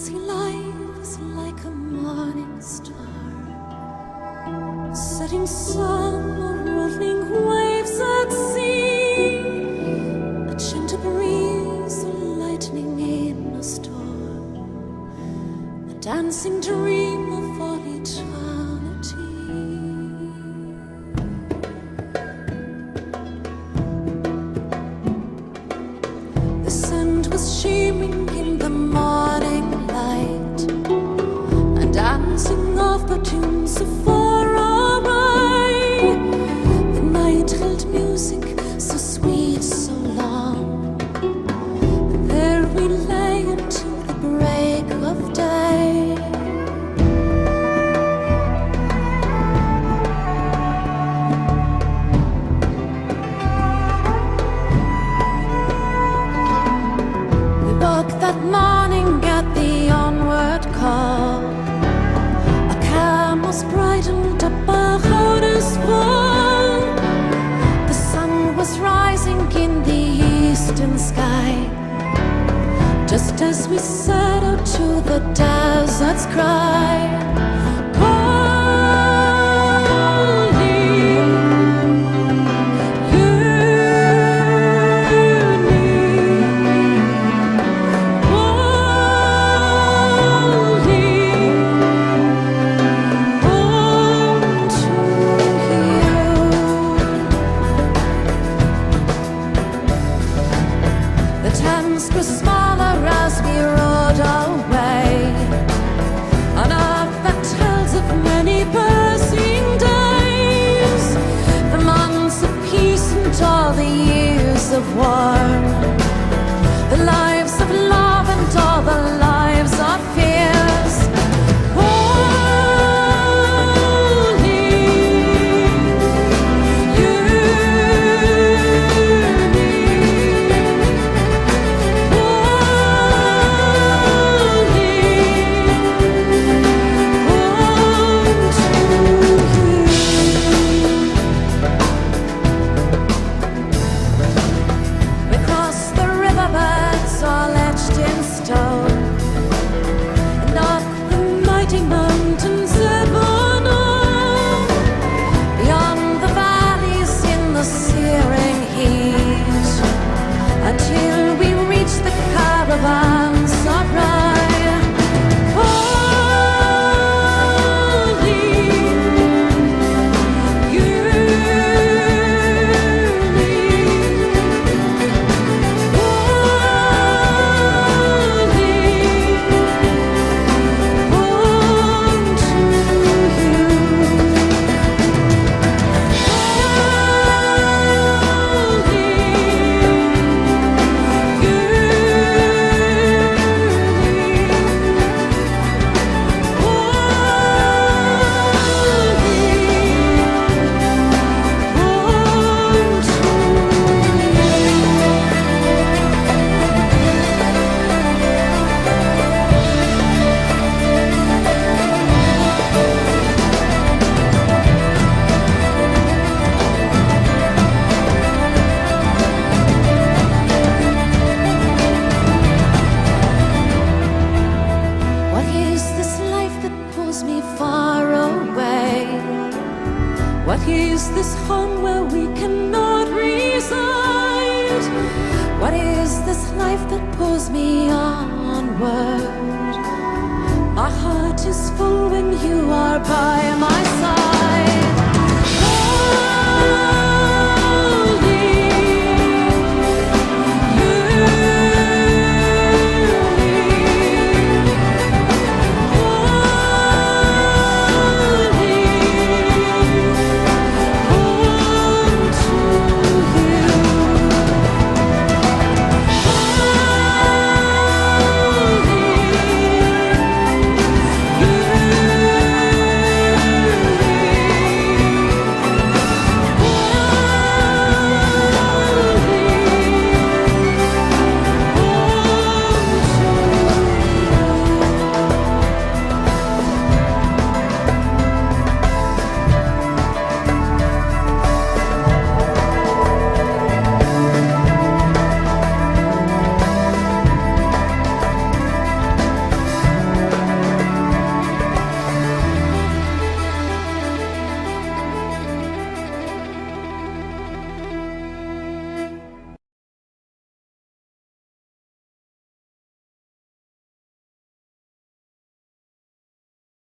See, life is like a morning star, setting sun or rolling waves at sea, a gentle breeze or lightning in a storm, a dancing dream of all eternity. The sun was shimmering in the morning light, and dancing off the tunes so far away. The night held music so sweet, so long, and there we lay until the break of day. We woke that morning at the onward call. A camel's brightened up our hours full. The sun was rising in the eastern sky, just as we set out to the desert's cry. The Thames grew smaller as we rode away, on our back tales of many passing days, the months of peace and all the years of war, the lives of love and all the lives of fears. We crossed the riverbeds all etched in stone, and up the mighty mountains ebon, beyond the valleys in the searing heat, until we reached the caravans of Rye. Holy, you What is this life that pulls me far away? What is this home where we cannot reside? What is this life that pulls me onward? My heart is full when you are by